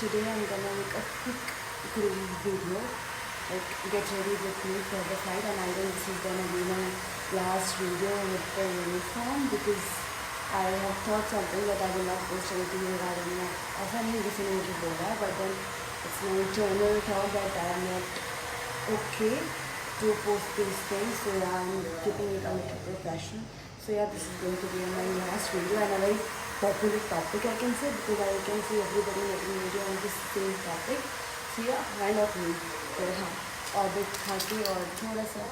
today I'm gonna make a quick groom video, like get ready with me for the flight, and I think this is gonna be my last video with the uniform because I have thought something that I will not post anything regarding that. ऐसा नहीं किसी ने मुझे बोला, but then it's my internal thought that I am not okay to post these things, so yeah, I'm keeping it a little professional. So yeah, this is going to be my last video and a very popular topic I can say, because I can see everybody making video on this same topic. So yeah, why not me? तो हाँ, orbit खा के और थोड़ा सा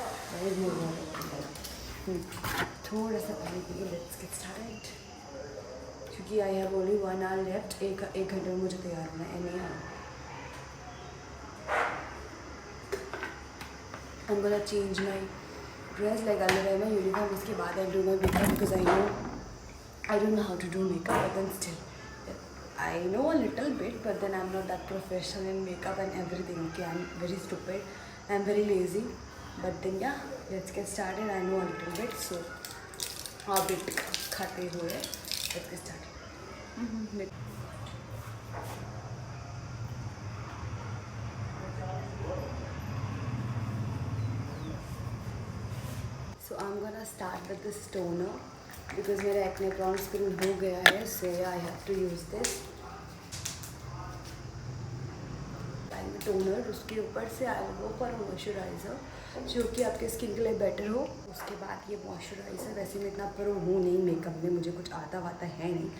थोड़ा सा पानी पी के लेट्स गेट स्टार्टेड, क्योंकि I have only 1 hour left. एक घंटे में मुझे तैयार होना है. Any I'm gonna change my dress, like I'll wear my uniform. उसके बाद I'll do my makeup because I don't know how to do makeup, but then still I know a little bit, but then I'm not that professional in makeup and everything. Okay, I'm very stupid, I'm very lazy, but then yeah, let's get started. I know a little bit, so a bit खाते हुए let's get started. So I'm gonna start with this toner because मेरा acne prone skin हो गया है, so yeah, I have to use this. Toner, उसके ऊपर से आई वो पर मॉइस्चराइज़र जो कि आपके स्किन के लिए बेटर हो. उसके बाद ये मॉइस्चराइज़र. वैसे मैं इतना प्रो हूँ नहीं मेकअप में, मुझे कुछ आता वाता है नहीं,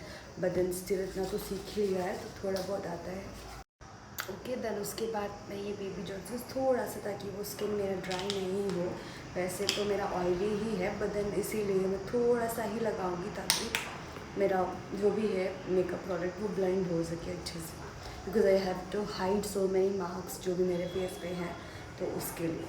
बट देन स्टिल इतना तो सीख ही लिया है, तो थोड़ा बहुत आता है. ओके, देन उसके बाद मैं ये बेबी जॉनसन थोड़ा सा, ताकि वो स्किन मेरा ड्राई नहीं हो. वैसे तो मेरा ऑयली ही है, बट देन इसीलिए मैं थोड़ा सा ही लगाऊंगी ताकि मेरा जो भी है मेकअप प्रोडक्ट वो ब्लेंड हो सके अच्छे से, because I have to hide so many marks जो भी मेरे फेस पे हैं. तो उसके लिए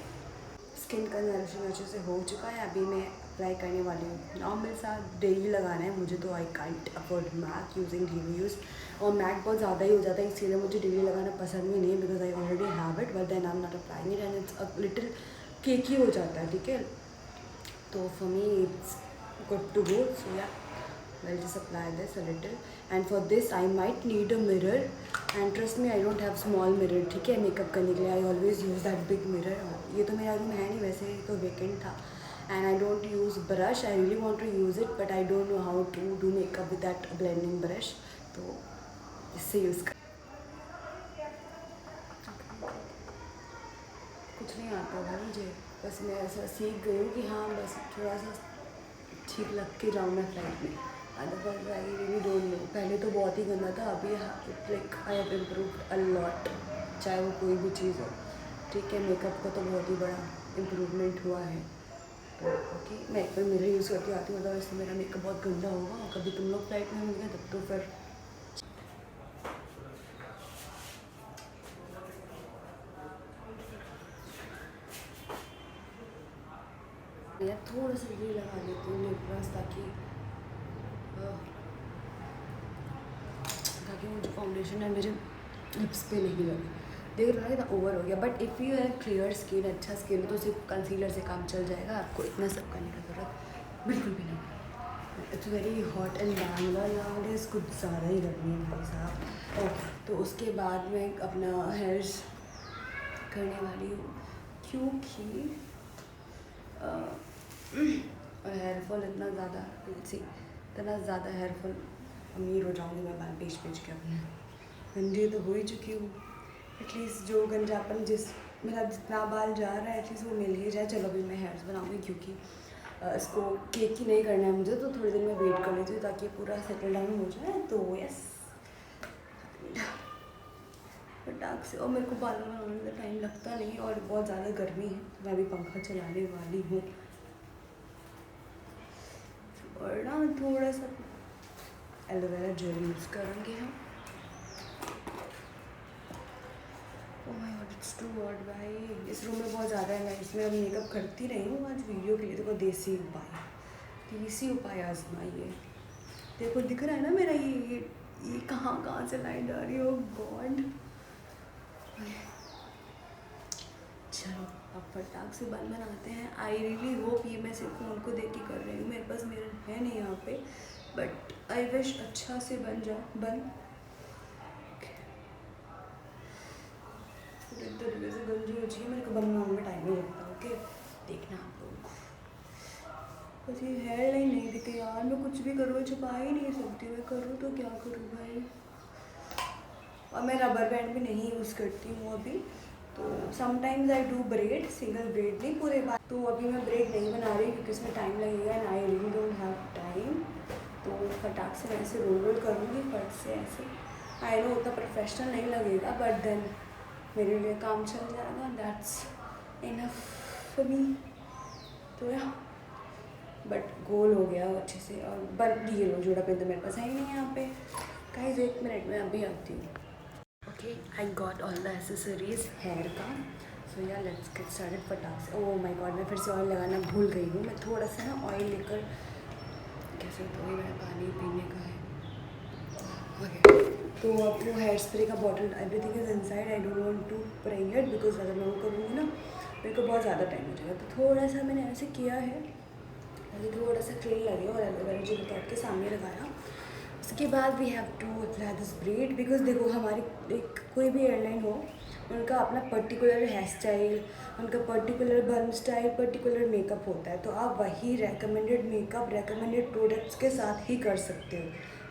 स्किन कंजर्वेशन अच्छे से हो चुका है. अभी मैं अप्लाई करने वाली हूँ. नाउ मेरे साथ डेली लगाना है मुझे, तो I can't afford MAC using daily use, और मैक बहुत ज़्यादा ही हो जाता है, इसलिए मुझे डेली लगाना पसंद भी नहीं है, because I already have it, but then I am not applying it and it's a little cakey हो जाता है. ठीक है, तो for me it's good to go. So yeah I'll just apply this a little, and for this I might need a mirror, and trust me I don't have small mirror. ठीक है, makeup करने के लिए I always use that big mirror. ये तो मेरा room है नहीं, वैसे ये तो वेकेंट था, and I don't use brush. I really want to use it, but I don't know how to do makeup with that blending brush. तो इससे यूज़ कर कुछ नहीं आता था मुझे, बस मैं ऐसा सीख गई हूँ कि हाँ बस थोड़ा सा ठीक लग के जाऊँ मैं फ्लाइट में. Otherwise I really don't know. पहले तो बहुत ही गंदा था, अभी like I have improved a lot, चाहे वो कोई भी चीज़ हो. ठीक है, मेकअप का तो बहुत ही बड़ा इम्प्रूवमेंट हुआ है. तो ओके, मैं एक बार मिरर यूज़ करती आती हूँ, वैसे मेरा मेकअप बहुत गंदा होगा, और कभी तुम लोग फ्लाइट में होंगे तब तो फिर मैं थोड़ा सा ये लगा देती हूँ लिप ग्लॉस, ताकि मुझे फाउंडेशन है मेरे लिप्स पे नहीं लगे. देख रहा है इतना ओवर हो गया, but if you have clear skin, अच्छा स्किन, तो सिर्फ कंसीलर से काम चल जाएगा. आपको इतना सब करने की ज़रूरत बिल्कुल भी नहीं. It's very hot and Bangalore nowadays, कुछ ज़्यादा ही गर्मी है भाई साहब. ओके, तो उसके बाद मैं अपना हेयर्स करने वाली हूँ, क्योंकि हेयरफॉल इतना ज़्यादा हेयरफॉल, अमीर हो जाऊँगी मैं बाल बेच के. अपने गंजे तो हो ही चुकी हूँ. एटलीस्ट जो गंजापन मेरा जितना बाल जा रहा है एटलीस्ट वो मिल ही जाए. चलो अभी मैं हेयर्स बनाऊँगी, क्योंकि इसको केक ही नहीं करना है मुझे, तो थोड़ी देर में वेट कर लेती हूँ ताकि पूरा सेटल डाउन हो जाए. तो यस, फटाक से. और मेरे को बालों में बनाने में टाइम लगता नहीं, और बहुत ज़्यादा गर्मी है. मैं अभी पंखा चलाने वाली हूँ, और ना थोड़ा सा एलोवेरा जेल यूज़ करेंगे हम. Oh my god, it's too hot भाई. इस रूम में बहुत ज़्यादा है. मैं इसमें अब मेकअप करती रही हूँ आज वीडियो के लिए. देखो देसी उपाय आजमाइए. देखो दिख रहा है ना मेरा ये कहाँ से लाइन आ रही हो. गॉड, चलो अब फटाक से बन बनाते हैं. आई रियली होप ये मैं सिर्फ फ़ोन को देख के कर रही हूँ, मेरे पास मिरर है नहीं यहाँ पे, बट आई विश अच्छा से बन जाए. फिर इस तरीके से गंजी हो चाहिए, मेरे को बनाने में टाइम नहीं लगता। ओके देखना आप लोग। बस ये हेयर लाइन नहीं दिखे यार, मैं कुछ भी करूँ छुपा ही नहीं सकती, मैं करूँ तो क्या करूँ भाई। और मैं रबर बैंड भी नहीं यूज़ करती हूँ अभी, तो sometimes I do bread, single bread नहीं पूरे बार। तो अभी मैं ब्रेड नहीं बना रही क्योंकि इसमें टाइम लगेगा and I really don't have time. तो फटाक से मैं ऐसे रोल करूँगी फट से ऐसे। आई नो उतना प्रोफेशनल नहीं लगेगा बट देन मेरे लिए काम चल जाएगा, दैट्स इनफ फॉर मी। तो या बट गोल हो गया अच्छे से। और बट ये लो जोड़ा पेन तो मेरे पास है ही नहीं है यहाँ पे। गाइस 1 मिनट में अभी आती हूँ। Okay I got all the accessories hair का। सो या लेट्स गेट स्टार्टेड फटाक से। ओह माय गॉड मैं फिर से ऑयल लगाना भूल गई हूँ। मैं थोड़ा सा ना ऑयल लेकर कैसे तो ही मेरा पानी पीने का है। ओके तो अब वो हेयर स्प्रे का bottle everything is inside. I don't want to bring it because अगर मैं वो करूँगी ना मेरे को बहुत ज़्यादा टाइम हो जाएगा। तो थोड़ा सा मैंने ऐसे किया है, ऐसे थोड़ा सा क्लीन लगे और एलोवेरा जेल काट के सामने लगाया। उसके बाद we have to apply this braid because देखो हमारी एक कोई भी एयरलाइन हो उनका अपना पर्टिकुलर हेयर स्टाइल, उनका particular bun style, particular makeup होता है। तो आप वही रेकमेंडेड मेकअप रेकमेंडेड प्रोडक्ट्स के साथ ही कर सकते हो।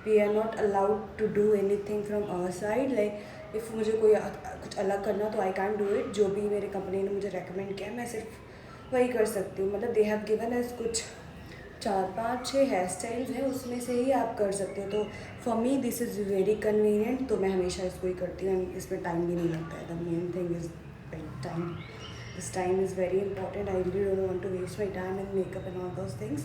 We are not allowed to do anything from our side. Like if मुझे कोई कुछ अलग करना तो आई कैन डू इट। जो भी मेरे कंपनी ने मुझे रेकमेंड किया मैं सिर्फ वही कर सकती हूँ। मतलब दे हैव गिवन एज कुछ 4-5-6 हेयर स्टाइल्स हैं, उसमें से ही आप कर सकते हो। तो for me this is very convenient. तो मैं हमेशा इसको ही करती हूँ, इसमें टाइम भी नहीं लगता है। The main thing is time. This time is very important. I really don't want to waste my time in makeup and all those things.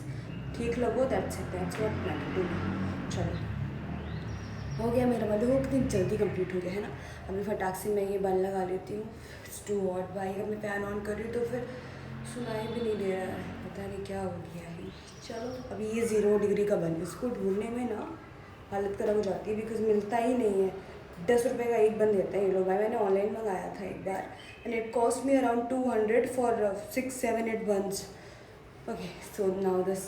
ठीक लगो that's it, that's what matter to me. चलो हो गया मेरा वाला, वो कितनी जल्दी कंप्लीट हो गया है ना। अभी फटाक से मैं ये बन लगा लेती हूँ। इट्स टू हॉट भाई। अब मैं फ़ैन ऑन कर रही हूँ तो फिर सुनाई भी नहीं दे रहा है, पता नहीं क्या हो गया है। चलो अभी ये 0 डिग्री का बन, इसको ढूंढने में ना हालत ख़राब हो जाती है बिकॉज मिलता ही नहीं है। 10 रुपये का एक बन देता है ये लोग भाई। मैंने ऑनलाइन मंगाया था एक बार and it cost me around 200 for 6-7-8 buns. Okay so now this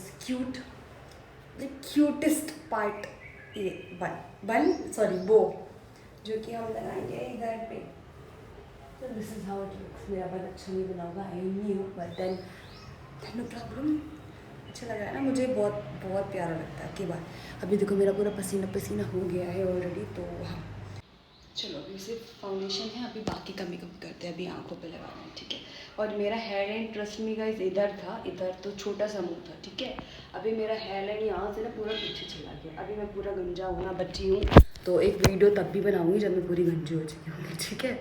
the cutest part ये बन सॉरी बो जो कि हम लगाएंगे इधर पे। तो this is how it looks. मेरा बन अच्छा नहीं बना होगा I knew but then no problem. अच्छा लग रहा है ना मुझे, बहुत बहुत प्यारा लगता है। के बाद अभी देखो मेरा पूरा पसीना पसीना हो गया है ऑलरेडी। तो हाँ चलो अभी सिर्फ फाउंडेशन है, अभी बाकी का मेकअप करते हैं। अभी आंखों पे लगाना है ठीक है। और मेरा hair line trust me guys इधर था, इधर तो छोटा सा मुँह था ठीक है। अभी मेरा हेयर लाइन यहाँ से ना पूरा पीछे चला गया। अभी मैं पूरा गंजा हूँ ना, बच्ची हूँ। तो एक वीडियो तब भी बनाऊँगी जब मैं पूरी गंजी हो चुकी हूँ ठीक है।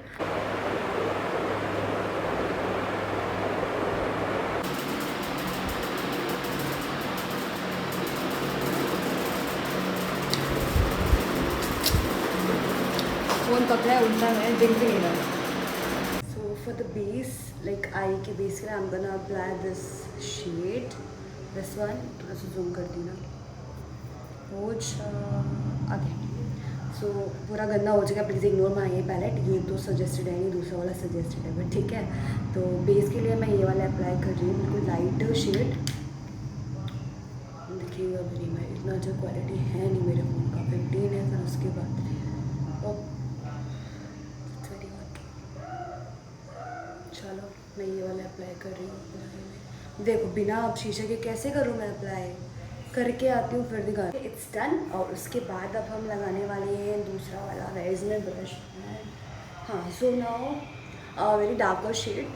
फ़ोन पकड़ा है उल्टा है, दिख भी नहीं रहा। So for the base like I के बेस के लिए I am gonna apply this shade, this one. थोड़ा सा जूम कर दी ना आगे। सो पूरा गंदा हो चुका, प्लीज़ इग्नोर माई ये पैलेट। ये तो सजेस्टेड है नहीं, दूसरा वाला सजेस्टेड है बट ठीक है। तो बेस के लिए मैं ये वाला अप्लाई कर रही हूँ, बिल्कुल लाइट शेड। देखिएगा मेरी मैं इतना अच्छा क्वालिटी है नहीं मेरे फ़ोन का, 15 है। फिर उसके बाद चलो मैं ये वाला अप्लाई कर रही हूँ। देखो बिना अब शीशे के कैसे करूँ मैं अप्लाई, करके आती हूँ फिर दिखा। It's done. और उसके बाद अब हम लगाने वाले हैं दूसरा वाला रेजनर ब्रश। हाँ so now very darker shade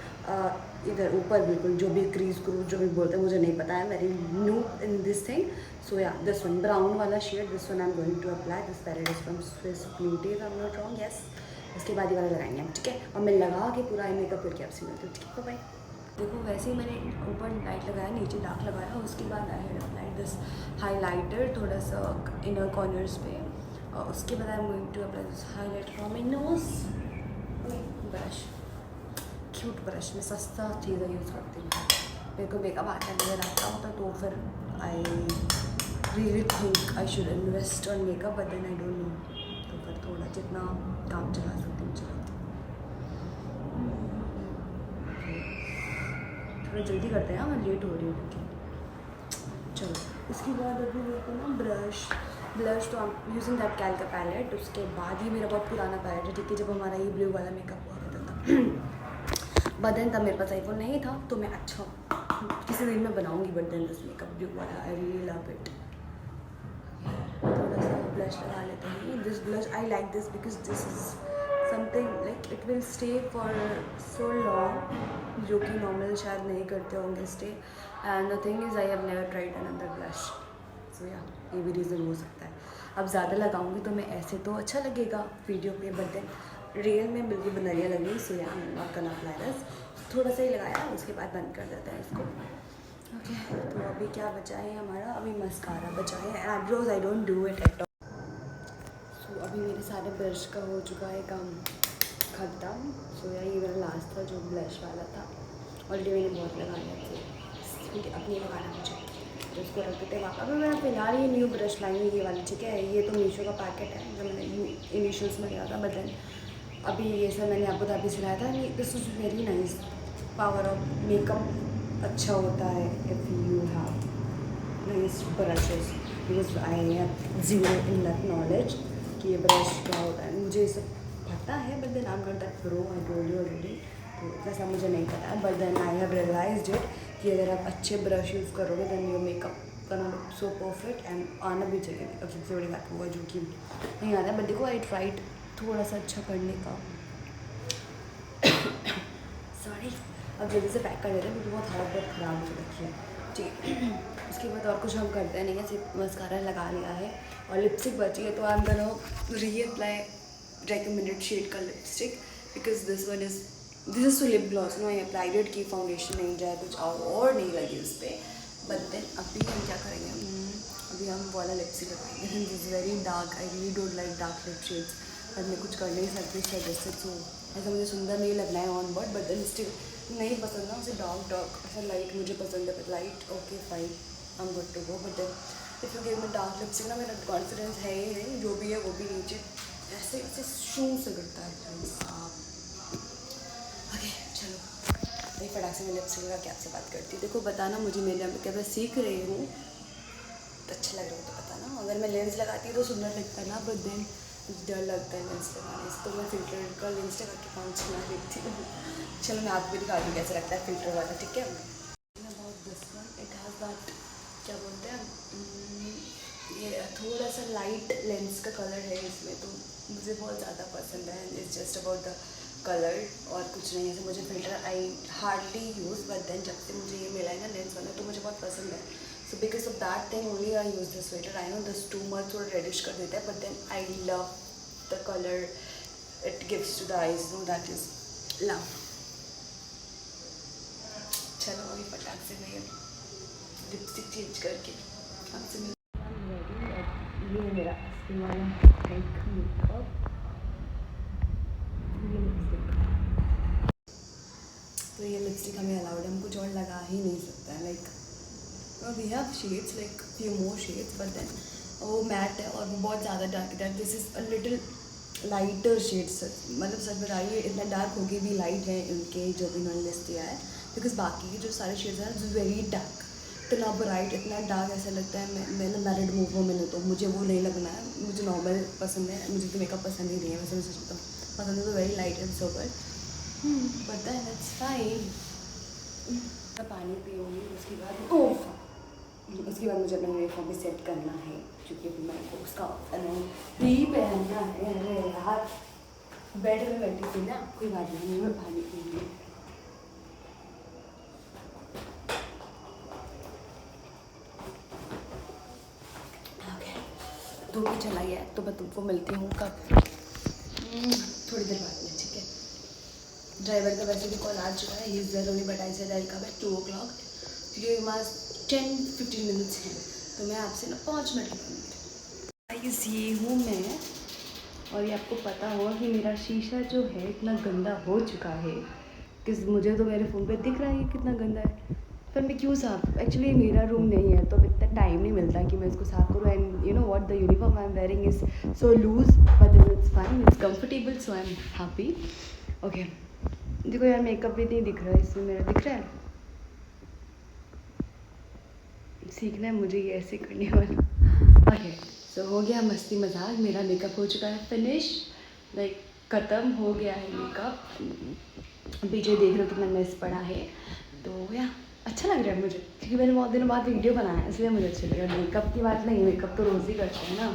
इधर ऊपर बिल्कुल जो भी क्रीज क्रूज जो भी बोलते हैं मुझे नहीं पता है, very new in this thing. So yeah this one brown वाला shade, this one I am going to apply. This palette is from Swiss beauty if I am not wrong, yes. उसके बाद ये वाला लगाएंगे हम ठीक है। और मैं लगा के पूरा आई मेकअप करके आपसे मिलती हूँ ठीक है। बाय। देखो वैसे ही मैंने ऊपर लाइट लगाया, नीचे डार्क लगाया। उसके बाद I had applied this highlighter थोड़ा सा इनर कॉर्नर्स पे। और उसके बाद I am going to apply this highlighter from my nose. Brush, cute brush, मैं सस्ता चीज़ें यूज़ करती हूँ। मेरे को मेकअप आता नजर आता होता तो फिर I really think I should invest on makeup but then I don't know. तो फिर थोड़ा जितना काम चला सकती हूँ चलाती हूँ। थोड़ा जल्दी करते हैं, मैं लेट हो रही हूँ लेकिन चलो। उसके बाद अभी मेरे को ना ब्लश तो आई एम यूजिंग दैट कैल का पैलेट। उसके बाद ही मेरा बहुत पुराना पैलेट है ठीक है, जब हमारा ये ब्लू वाला मेकअप हुआ करता था। बट देन तब मेरे पास आईफोन नहीं था, तो मैं अच्छा किसी दिन मैं बनाऊंगी बट देन दिस मेकअप भी हुआ है। I really love it. थोड़ा सा ब्लश लगा लेते हैं। This blush I like this because this is something like it will stay for so long, जो कि नॉर्मल शायद नहीं करते होंगे stay. And the thing is I have never tried another blush, so yeah ये भी रीज़न हो सकता है। अब ज़्यादा लगाऊंगी तो मैं ऐसे तो अच्छा लगेगा वीडियो पे, बट देन रियल में बिल्कुल बनरिया लग रही। सो या नॉट गॉना अप्लाई दिस। थोड़ा सा ही लगाया, उसके बाद बंद कर देते हैं इसको। ओके तो अभी क्या बचा है हमारा, अभी मस्कारा बचा है। Eyebrows I don't do it at all. So अभी मेरे सारे ब्रश का हो चुका है काम ख़त्म। सो यार ये मेरा लास्ट था जो ब्लश वाला था, ऑलरेडी मैंने बहुत लगा लिया था, ठीक है अब नहीं लगाना मुझे, तो उसको रख देते हैं वहाँ। अभी मैं फ़िलहाल ये न्यू ब्रश लाई हूँ, ये वाली, ठीक है। ये तो मीशो का पैकेट है जो मैंने इनिशियल्स में लिया था, बट देन अभी ये सब मैंने आपको अभी सिलाया था। This is very nice. Power of makeup अच्छा होता है if you have nice brushes, because I have zero in that knowledge कि ये ब्रश क्या होता है। मुझे ये सब पता है, but then I am not that pro, I told you already, तो वैसा मुझे नहीं पता है। But then I have realized it कि अगर आप अच्छे ब्रश यूज़ करोगे देन योर मेकअप करना लुक सो परफेक्ट, एंड आना भी चाहिए। अब सबसे बड़ी बात हुआ जो कि नहीं आता, बट देखो आई ट्राइड थोड़ा सा अच्छा करने का। सॉरी, अब जल्दी से पैक कर देते हैं क्योंकि बहुत हालत बहुत ख़राब हो रखी है, ठीक है। उसके बाद और कुछ हम करते नहीं है, सिर्फ मस्कारा लगा लिया है और लिपस्टिक बची है, तो I am gonna reapply recommended shade का lipstick, because this is too lip gloss no, I applied it की फाउंडेशन नहीं जाए कुछ और नहीं लगी उस पर। बट देन अभी हम क्या करेंगे, अभी हम वाला लिपस्टिक लगाएंगे। This is very dark, I really don't like dark lip shades, but मैं कुछ कर नहीं सकती सजेस्टेड। सो ऐसा मुझे सुंदर नहीं लगना है ऑन बॉड, बट देन स्टिल नहीं पसंद ना उसे डार्क ऐसा लाइट मुझे पसंद है, but light okay fine I am good to go. But then if you give me dark lipstick ना, मेरा कॉन्फिडेंस है ही नहीं, जो भी है वो भी नीचे ऐसे ऐसे शू से गिरता है। ओके चलो भाई फटाक से मैं लिपस्टिक लगा के आपसे बात करती हूँ। देखो बताना मुझे, मेरे क्या मैं सीख रही हूँ तो अच्छा लग रहा है तो बताना। अगर मैं लेंस लगाती हूँ तो सुंदर लगता है ना, बट देन डर लगता है लेंस लगाने से, तो मैं फिल्टर का लेंस लगा के पाँच चला देखती हूँ। चलो मैं आपको भी दिखा दूँ कैसे लगता है फिल्टर वाला, ठीक है। About this one, it has that क्या बोलते हैं, ये थोड़ा सा लाइट लेंस का कलर है इसमें, तो मुझे बहुत ज़्यादा पसंद है। It's just about the colour और कुछ नहीं। ऐसे मुझे filter I hardly use, but then जब से मुझे ये मिला है ना लेंस वाला, तो मुझे बहुत पसंद है। So because of that thing only I use this filter. I know this too much थोड़ा reddish कर देता है, but then I love the color it gives to the eyes. No, that is love. चलो अभी फटाक से मैं lipstick change करके आपसे मिलती हूँ। ये मेरा असली वाला मेकअप, ये लिपस्टिक, तो ये लिपस्टिक हमें अलाउड है, हम कुछ और लगा ही नहीं सकता है। Like we have shades like few more shades, but then वो मैट है और वो बहुत ज़्यादा डार्क है। This is a little lighter shades, मतलब सच बताइए इतना डार्क होके भी लाइट है इनके जो भी इन्होंने लिस्ट दिया है, बिकॉज बाकी के जो सारे शेड्स हैं जो वेरी डार्क, इतना ब्राइट इतना डार्क ऐसा लगता है मैंने मैरिड मूव हो मैंने, तो मुझे वो नहीं लगना है। मुझे नॉर्मल पसंद है, मुझे तो मेकअप पसंद ही नहीं है वैसे, मैं सोचता हूँ पसंद है तो very light and sober, but then it's fine. पानी पीऊँगी उसके बाद उसके बाद मुझे अपना यूनिफॉर्म भी सेट करना है, क्योंकि अभी मेरे को उसका ही पहनना है। अरे यार बेड में बैठी थी ना, कोई बात नहीं, मैं पानी पीऊँगी। ओके धूप भी चला गया है, तो मैं तुमको मिलती हूँ कब, थोड़ी देर बाद में, ठीक है। ड्राइवर का वैसे भी कॉल आ चुका है, इस जरूरी but I said I come at 2 o'clock, क्योंकि हमारे 10-15 मिनट्स हैं, तो मैं आपसे ना 5 मिनट लूँगी। ये हूँ मैं, और ये आपको पता होगा कि मेरा शीशा जो है इतना गंदा हो चुका है, कि मुझे तो मेरे फ़ोन पे दिख रहा है कितना गंदा है, पर मैं क्यों साफ, एक्चुअली मेरा रूम नहीं है तो इतना टाइम नहीं मिलता कि मैं इसको साफ़ करूँ। And you know what, the uniform I am wearing is so loose, but it's fine, it's comfortable, so I am happy. Okay देखो यार मेकअप भी नहीं दिख रहा है इसमें, मेरा दिख रहा है, सीखना है मुझे ये ऐसे करने वाला। ओके सो हो गया मस्ती मजाक, मेरा मेकअप हो चुका है फिनिश, लाइक ख़त्म हो गया है मेकअप। पीछे देख रहे हो कितना मेस पड़ा है। तो या अच्छा लग रहा है मुझे, क्योंकि मैंने बहुत दिनों बाद वीडियो बनाया है, इसलिए मुझे अच्छा लग रहा है। मेकअप की बात नहीं, मेकअप तो रोज़ ही करते हैं ना।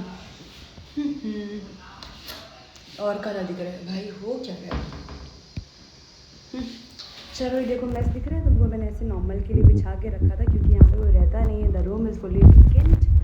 और कलर दिख रहा है भाई, हो क्या गया। चलो ये देखो मेस दिख रहा है तुमको, मैंने ऐसे नॉर्मल के लिए बिछा के रखा था, क्योंकि यहाँ पे कोई रहता नहीं है, the room is fully vacant.